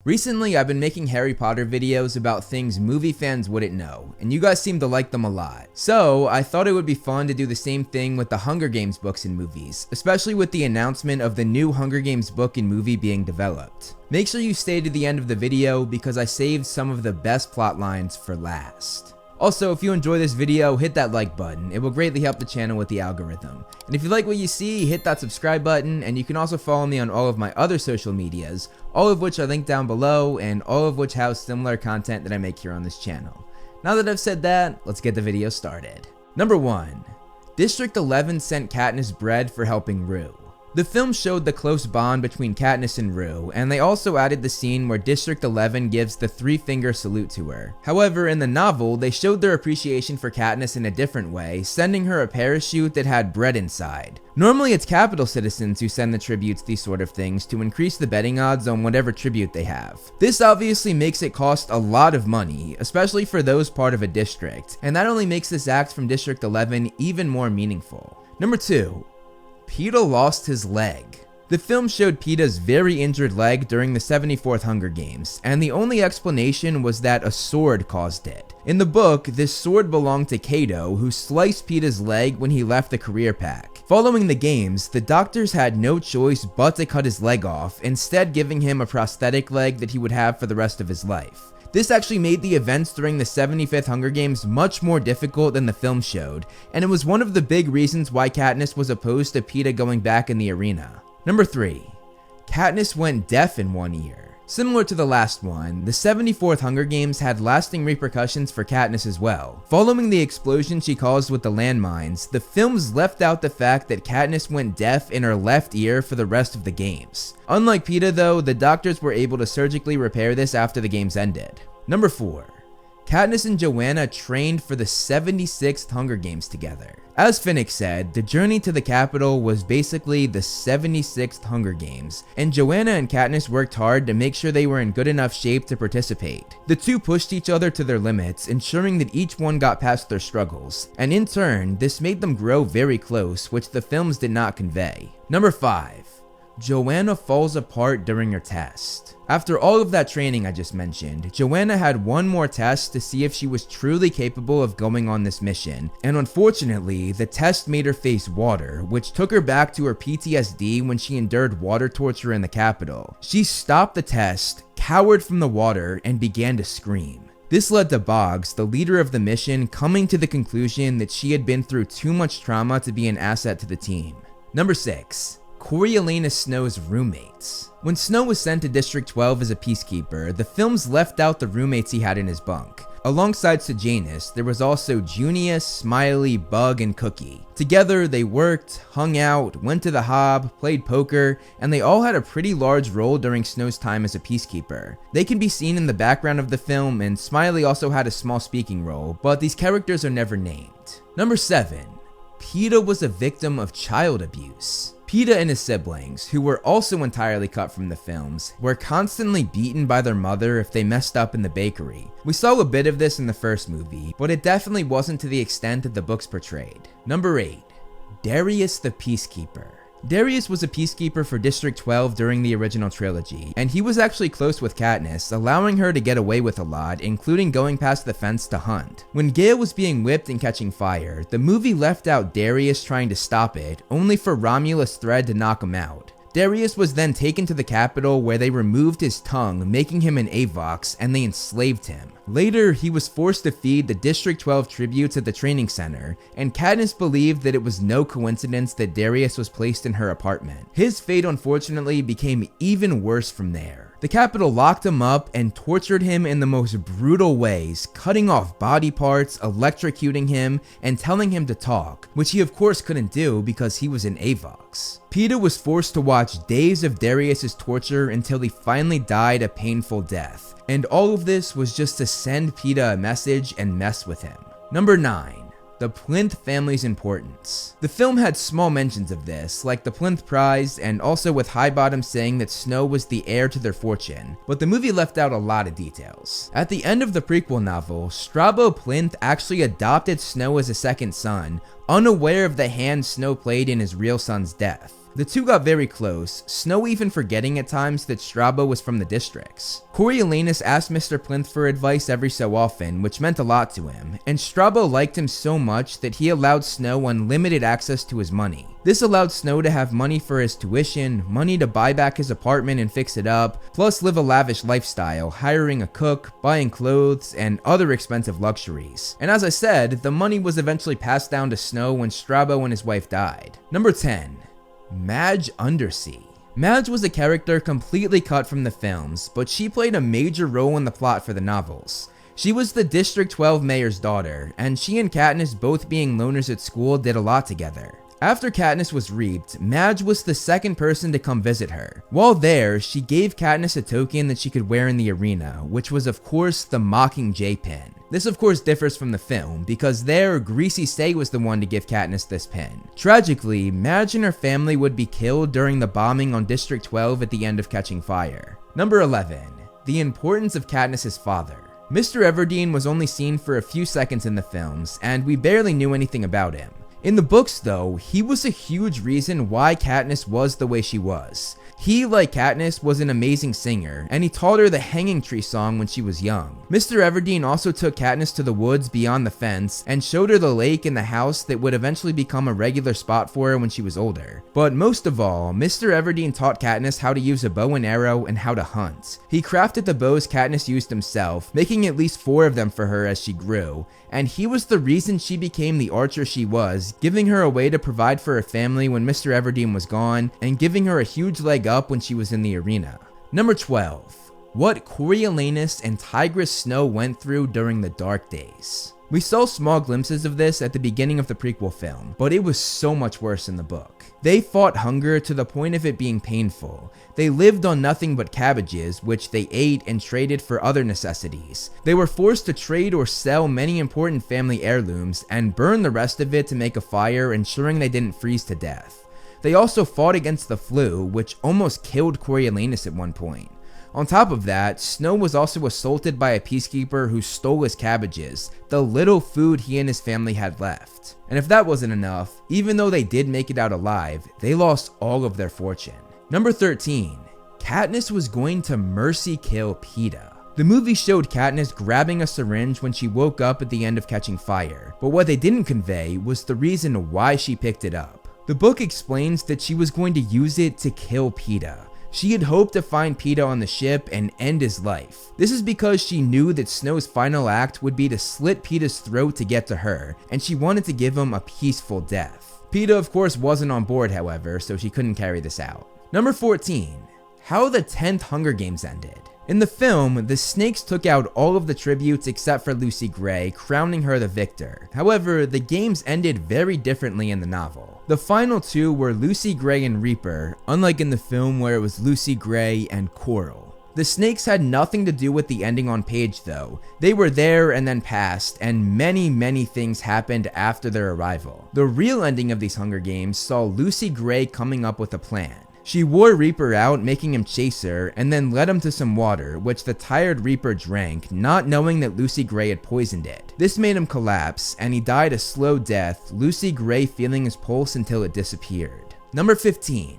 Recently, I've been making Harry Potter videos about things movie fans wouldn't know, and you guys seem to like them a lot. So, I thought it would be fun to do the same thing with the Hunger Games books and movies, especially with the announcement of the new Hunger Games book and movie being developed. Make sure you stay to the end of the video because I saved some of the best plot lines for last. Also, if you enjoy this video, hit that like button. It will greatly help the channel with the algorithm. And if you like what you see, hit that subscribe button, and you can also follow me on all of my other social medias, all of which are linked down below, and all of which house similar content that I make here on this channel. Now that I've said that, let's get the video started. Number 1. District 11 sent Katniss bread for helping Rue. The film showed the close bond between Katniss and Rue, and they also added the scene where District 11 gives the 3-finger salute to her. However, in the novel, they showed their appreciation for Katniss in a different way, sending her a parachute that had bread inside. Normally, it's Capital citizens who send the tributes these sort of things to increase the betting odds on whatever tribute they have. This obviously makes it cost a lot of money, especially for those part of a district, and that only makes this act from District 11 even more meaningful. Number 2. Peeta lost his leg. The film showed Peeta's very injured leg during the 74th Hunger Games, and the only explanation was that a sword caused it. In the book, this sword belonged to Cato, who sliced Peeta's leg when he left the career pack. Following the games, the doctors had no choice but to cut his leg off, instead giving him a prosthetic leg that he would have for the rest of his life. This actually made the events during the 75th Hunger Games much more difficult than the film showed, and it was one of the big reasons why Katniss was opposed to Peeta going back in the arena. Number 3. Katniss went deaf in one ear. Similar to the last one, the 74th Hunger Games had lasting repercussions for Katniss as well. Following the explosion she caused with the landmines, the films left out the fact that Katniss went deaf in her left ear for the rest of the games. Unlike Peeta though, the doctors were able to surgically repair this after the games ended. Number 4. Katniss and Joanna trained for the 76th Hunger Games together. As Finnick said, the journey to the capital was basically the 76th Hunger Games, and Joanna and Katniss worked hard to make sure they were in good enough shape to participate. The two pushed each other to their limits, ensuring that each one got past their struggles, and in turn, this made them grow very close, which the films did not convey. Number 5. Joanna falls apart during her test. After all of that training I just mentioned, Joanna had one more test to see if she was truly capable of going on this mission, and unfortunately, the test made her face water, which took her back to her PTSD when she endured water torture in the capital. She stopped the test, cowered from the water, and began to scream. This led to Boggs, the leader of the mission, coming to the conclusion that she had been through too much trauma to be an asset to the team. Number 6. Coriolanus Snow's roommates. When Snow was sent to District 12 as a peacekeeper, the films left out the roommates he had in his bunk. Alongside Sejanus, there was also Junius, Smiley, Bug, and Cookie. Together, they worked, hung out, went to the Hob, played poker, and they all had a pretty large role during Snow's time as a peacekeeper. They can be seen in the background of the film, and Smiley also had a small speaking role, but these characters are never named. Number 7. Peeta was a victim of child abuse. Peeta and his siblings, who were also entirely cut from the films, were constantly beaten by their mother if they messed up in the bakery. We saw a bit of this in the first movie, but it definitely wasn't to the extent that the books portrayed. Number 8. Darius the Peacekeeper. Darius was a peacekeeper for District 12 during the original trilogy, and he was actually close with Katniss, allowing her to get away with a lot, including going past the fence to hunt. When Gale was being whipped and catching fire, the movie left out Darius trying to stop it, only for Romulus Thread to knock him out. Darius was then taken to the capital where they removed his tongue, making him an Avox, and they enslaved him. Later, he was forced to feed the District 12 tributes at the training center, and Katniss believed that it was no coincidence that Darius was placed in her apartment. His fate unfortunately became even worse from there. The Capitol locked him up and tortured him in the most brutal ways, cutting off body parts, electrocuting him, and telling him to talk, which he of course couldn't do because he was an Avox. Peeta was forced to watch days of Darius's torture until he finally died a painful death, and all of this was just to send Peeta a message and mess with him. Number 9. The Plinth family's importance. The film had small mentions of this, like the Plinth Prize, and also with Highbottom saying that Snow was the heir to their fortune, but the movie left out a lot of details. At the end of the prequel novel, Strabo Plinth actually adopted Snow as a second son, unaware of the hand Snow played in his real son's death. The two got very close, Snow even forgetting at times that Strabo was from the districts. Coriolanus asked Mr. Plinth for advice every so often, which meant a lot to him, and Strabo liked him so much that he allowed Snow unlimited access to his money. This allowed Snow to have money for his tuition, money to buy back his apartment and fix it up, plus live a lavish lifestyle, hiring a cook, buying clothes, and other expensive luxuries. And as I said, the money was eventually passed down to Snow when Strabo and his wife died. Number 10. Madge Undersea. Madge was a character completely cut from the films, but she played a major role in the plot for the novels. She was the District 12 mayor's daughter, and she and Katniss, both being loners at school, did a lot together. After Katniss was reaped, Madge was the second person to come visit her. While there, she gave Katniss a token that she could wear in the arena, which was of course the Mockingjay pin. This of course differs from the film, because there, Greasy Stay was the one to give Katniss this pin. Tragically, Madge and her family would be killed during the bombing on District 12 at the end of Catching Fire. Number 11. The importance of Katniss's father. Mr. Everdeen was only seen for a few seconds in the films, and we barely knew anything about him. In the books though, he was a huge reason why Katniss was the way she was. He, like Katniss, was an amazing singer, and he taught her the Hanging Tree song when she was young. Mr. Everdeen also took Katniss to the woods beyond the fence and showed her the lake and the house that would eventually become a regular spot for her when she was older. But most of all, Mr. Everdeen taught Katniss how to use a bow and arrow and how to hunt. He crafted the bows Katniss used himself, making at least 4 of them for her as she grew, and he was the reason she became the archer she was, giving her a way to provide for her family when Mr. Everdeen was gone, and giving her a huge leg up when she was in the arena. Number 12. What Coriolanus and Tigress Snow went through during the Dark Days. We saw small glimpses of this at the beginning of the prequel film, but it was so much worse in the book. They fought hunger to the point of it being painful. They lived on nothing but cabbages, which they ate and traded for other necessities. They were forced to trade or sell many important family heirlooms and burn the rest of it to make a fire, ensuring they didn't freeze to death. They also fought against the flu, which almost killed Coriolanus at one point. On top of that, Snow was also assaulted by a peacekeeper who stole his cabbages, the little food he and his family had left. And if that wasn't enough, even though they did make it out alive, they lost all of their fortune. Number 13. Katniss was going to mercy kill Peeta. The movie showed Katniss grabbing a syringe when she woke up at the end of Catching Fire, but what they didn't convey was the reason why she picked it up. The book explains that she was going to use it to kill Peeta. She had hoped to find Peeta on the ship and end his life. This is because she knew that Snow's final act would be to slit Peeta's throat to get to her, and she wanted to give him a peaceful death. Peeta of course wasn't on board, however, so she couldn't carry this out. Number 14. How the 10th Hunger Games ended. In the film, the Snakes took out all of the tributes except for Lucy Gray, crowning her the victor. However, the games ended very differently in the novel. The final 2 were Lucy Gray and Reaper, unlike in the film where it was Lucy Gray and Coral. The Snakes had nothing to do with the ending on page though. They were there and then passed, and many things happened after their arrival. The real ending of these Hunger Games saw Lucy Gray coming up with a plan. She wore Reaper out, making him chase her, and then led him to some water, which the tired Reaper drank, not knowing that Lucy Gray had poisoned it. This made him collapse, and he died a slow death, Lucy Gray feeling his pulse until it disappeared. Number 15.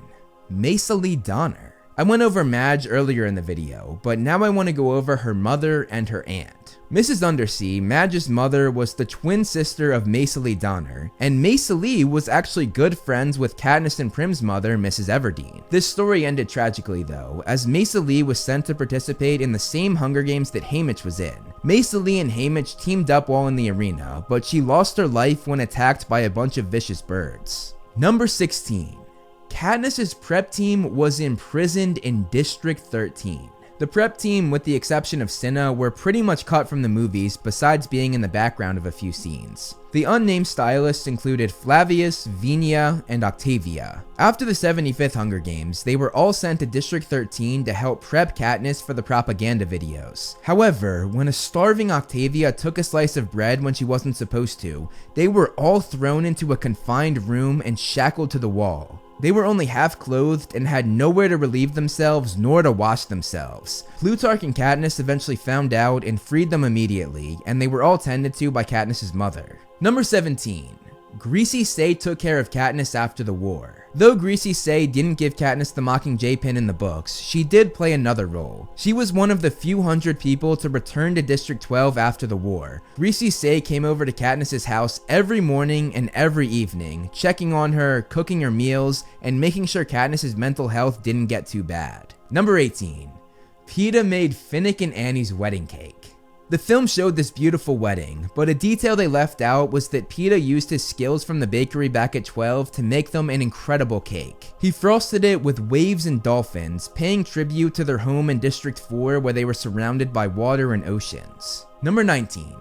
Mesa Lee Donner. I went over Madge earlier in the video, but now I want to go over her mother and her aunt. Mrs. Undersea, Madge's mother, was the twin sister of Mesa Lee Donner, and Mesa Lee was actually good friends with Katniss and Prim's mother, Mrs. Everdeen. This story ended tragically though, as Mesa Lee was sent to participate in the same Hunger Games that Haymitch was in. Mesa Lee and Haymitch teamed up while in the arena, but she lost her life when attacked by a bunch of vicious birds. Number 16. Katniss's prep team was imprisoned in District 13. The prep team, with the exception of Cinna, were pretty much cut from the movies besides being in the background of a few scenes. The unnamed stylists included Flavius, Venia, and Octavia. After the 75th Hunger Games, they were all sent to District 13 to help prep Katniss for the propaganda videos. However, when a starving Octavia took a slice of bread when she wasn't supposed to, they were all thrown into a confined room and shackled to the wall. They were only half clothed and had nowhere to relieve themselves nor to wash themselves. Plutarch and Katniss eventually found out and freed them immediately, and they were all tended to by Katniss's mother. Number 17. Greasy Sae took care of Katniss after the war. Though Greasy Sae didn't give Katniss the Mockingjay pin in the books, she did play another role. She was one of the few hundred people to return to District 12 after the war. Greasy Sae came over to Katniss's house every morning and every evening, checking on her, cooking her meals, and making sure Katniss's mental health didn't get too bad. Number 18. Peeta made Finnick and Annie's wedding cake. The film showed this beautiful wedding, but a detail they left out was that Peeta used his skills from the bakery back at 12 to make them an incredible cake. He frosted it with waves and dolphins, paying tribute to their home in District 4 where they were surrounded by water and oceans. Number 19.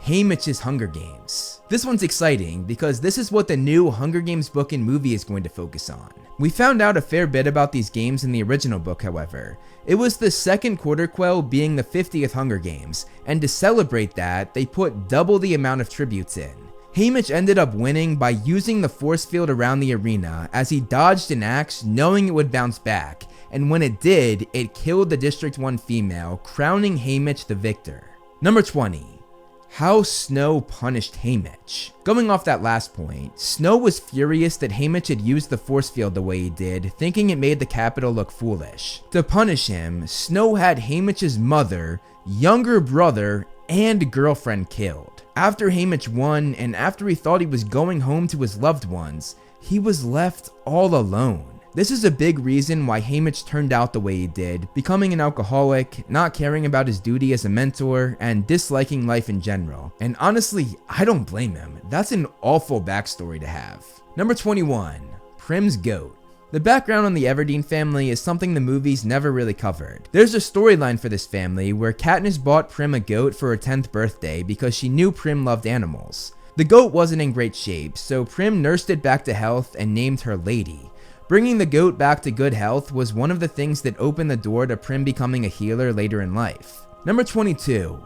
Haymitch's Hunger Games. This one's exciting because this is what the new Hunger Games book and movie is going to focus on. We found out a fair bit about these games in the original book, however. It was the second Quarter Quell being the 50th Hunger Games, and to celebrate that, they put double the amount of tributes in. Haymitch ended up winning by using the force field around the arena as he dodged an axe knowing it would bounce back, and when it did, it killed the District 1 female, crowning Haymitch the victor. Number 20. How Snow punished Haymitch. Going off that last point, Snow was furious that Haymitch had used the force field the way he did, thinking it made the Capitol look foolish. To punish him, Snow had Haymitch's mother, younger brother, and girlfriend killed. After Haymitch won, and after he thought he was going home to his loved ones, he was left all alone. This is a big reason why Haymitch turned out the way he did, becoming an alcoholic, not caring about his duty as a mentor, and disliking life in general. And honestly, I don't blame him. That's an awful backstory to have. Number 21. Prim's Goat. The background on the Everdeen family is something the movies never really covered. There's a storyline for this family where Katniss bought Prim a goat for her 10th birthday because she knew Prim loved animals. The goat wasn't in great shape, so Prim nursed it back to health and named her Lady. Bringing the goat back to good health was one of the things that opened the door to Prim becoming a healer later in life. Number 22.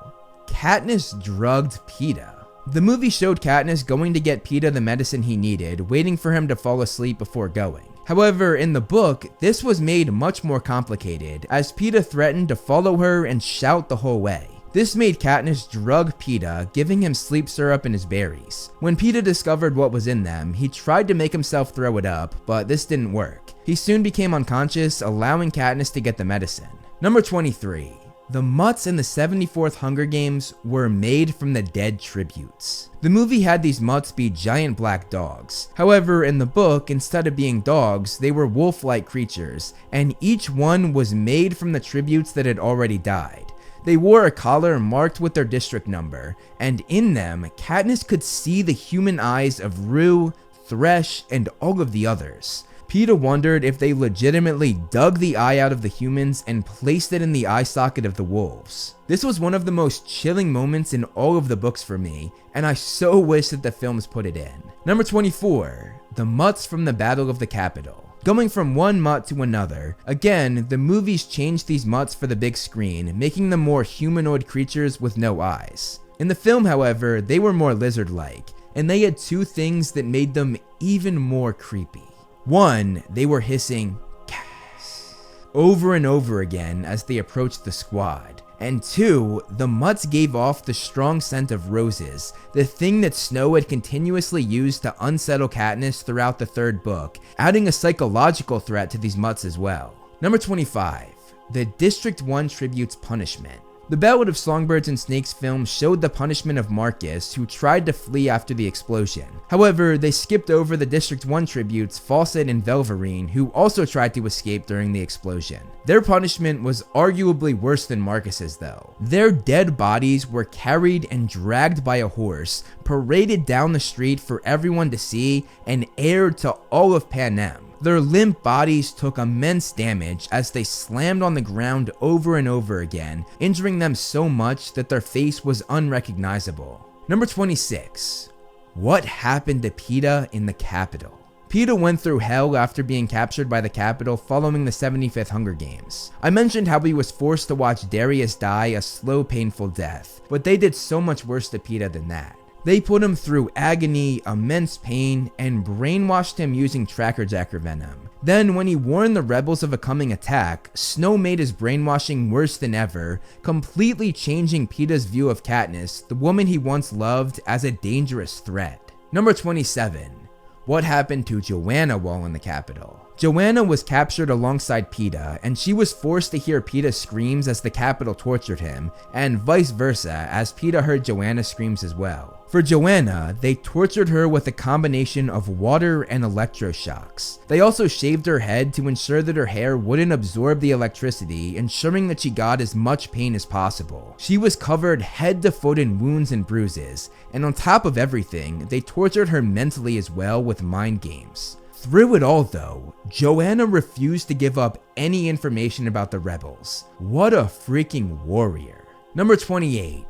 Katniss drugged Peeta. The movie showed Katniss going to get Peeta the medicine he needed, waiting for him to fall asleep before going. However, in the book, this was made much more complicated, as Peeta threatened to follow her and shout the whole way. This made Katniss drug Peeta, giving him sleep syrup in his berries. When Peeta discovered what was in them, he tried to make himself throw it up, but this didn't work. He soon became unconscious, allowing Katniss to get the medicine. Number 23. The mutts in the 74th Hunger Games were made from the dead tributes. The movie had these mutts be giant black dogs. However, in the book, instead of being dogs, they were wolf-like creatures, and each one was made from the tributes that had already died. They wore a collar marked with their district number, and in them, Katniss could see the human eyes of Rue, Thresh, and all of the others. Peeta wondered if they legitimately dug the eye out of the humans and placed it in the eye socket of the wolves. This was one of the most chilling moments in all of the books for me, and I so wish that the films put it in. Number 24. The mutts from the Battle of the Capitol. Going from one mutt to another, again, the movies changed these mutts for the big screen, making them more humanoid creatures with no eyes. In the film, however, they were more lizard-like, and they had two things that made them even more creepy. One, they were hissing "Cass" over and over again as they approached the squad. And two, the mutts gave off the strong scent of roses, the thing that Snow had continuously used to unsettle Katniss throughout the third book, adding a psychological threat to these mutts as well. Number 25. The District 1 Tribute's Punishment. The Ballad of Songbirds and Snakes film showed the punishment of Marcus, who tried to flee after the explosion. However, they skipped over the District 1 tributes Fawcett and Velverine, who also tried to escape during the explosion. Their punishment was arguably worse than Marcus's though. Their dead bodies were carried and dragged by a horse, paraded down the street for everyone to see, and aired to all of Panem. Their limp bodies took immense damage as they slammed on the ground over and over again, injuring them so much that their face was unrecognizable. Number 26. What happened to Peeta in the Capitol? Peeta went through hell after being captured by the Capitol following the 75th Hunger Games. I mentioned how he was forced to watch Darius die a slow, painful death, but they did so much worse to Peeta than that. They put him through agony, immense pain, and brainwashed him using Tracker Jacker venom. Then, when he warned the rebels of a coming attack, Snow made his brainwashing worse than ever, completely changing Peeta's view of Katniss, the woman he once loved, as a dangerous threat. Number 27. What happened to Joanna while in the Capitol? Joanna was captured alongside Peeta, and she was forced to hear Peeta's screams as the Capitol tortured him, and vice versa as Peeta heard Joanna's screams as well. For Joanna, they tortured her with a combination of water and electroshocks. They also shaved her head to ensure that her hair wouldn't absorb the electricity, ensuring that she got as much pain as possible. She was covered head to foot in wounds and bruises, and on top of everything, they tortured her mentally as well with mind games. Through it all though, Joanna refused to give up any information about the rebels. What a freaking warrior. Number 28.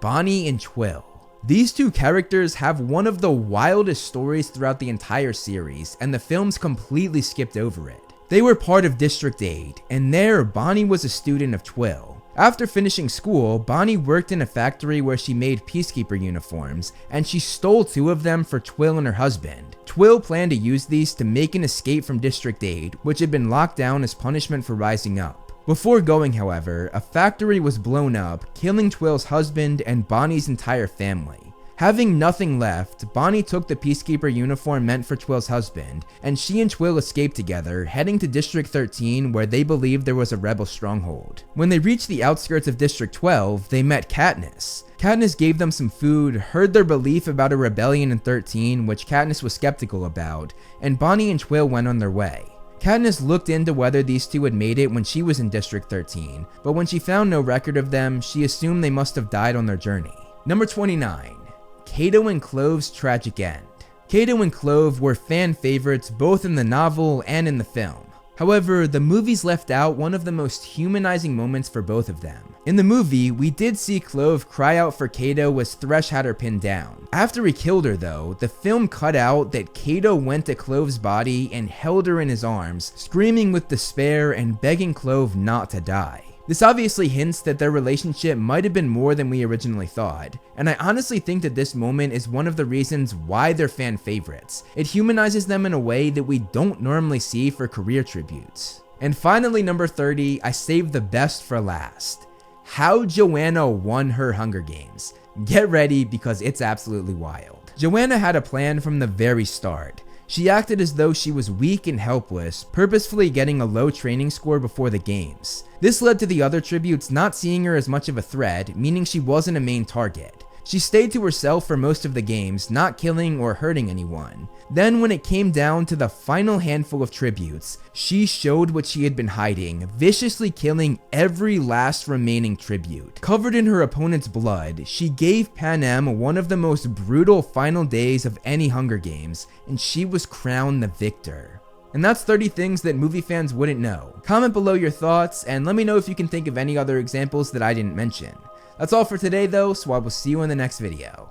Bonnie and Twill. These two characters have one of the wildest stories throughout the entire series, and the films completely skipped over it. They were part of District 8, and there Bonnie was a student of Twill. After finishing school, Bonnie worked in a factory where she made peacekeeper uniforms, and she stole 2 of them for Twill and her husband. Twill planned to use these to make an escape from District 8, which had been locked down as punishment for rising up. Before going, however, a factory was blown up, killing Twill's husband and Bonnie's entire family. Having nothing left, Bonnie took the peacekeeper uniform meant for Twill's husband, and she and Twill escaped together, heading to District 13 where they believed there was a rebel stronghold. When they reached the outskirts of District 12, they met Katniss. Katniss gave them some food, heard their belief about a rebellion in 13, which Katniss was skeptical about, and Bonnie and Twill went on their way. Katniss looked into whether these two had made it when she was in District 13, but when she found no record of them, she assumed they must have died on their journey. Number 29. Cato and Clove's tragic end. Cato and Clove were fan favorites both in the novel and in the film. However, the movies left out one of the most humanizing moments for both of them. In the movie, we did see Clove cry out for Cato as Thresh had her pinned down. After he killed her though, the film cut out that Cato went to Clove's body and held her in his arms, screaming with despair and begging Clove not to die. This obviously hints that their relationship might have been more than we originally thought, and I honestly think that this moment is one of the reasons why they're fan favorites. It humanizes them in a way that we don't normally see for career tributes. And finally, number 30, I saved the best for last. How Joanna won her Hunger Games. Get ready because it's absolutely wild. Joanna had a plan from the very start. She acted as though she was weak and helpless, purposefully getting a low training score before the games. This led to the other tributes not seeing her as much of a threat, meaning she wasn't a main target. She stayed to herself for most of the games, not killing or hurting anyone. Then when it came down to the final handful of tributes, she showed what she had been hiding, viciously killing every last remaining tribute. Covered in her opponent's blood, she gave Panem one of the most brutal final days of any Hunger Games, and she was crowned the victor. And that's 30 things that movie fans wouldn't know. Comment below your thoughts, and let me know if you can think of any other examples that I didn't mention. That's all for today though, so I will see you in the next video.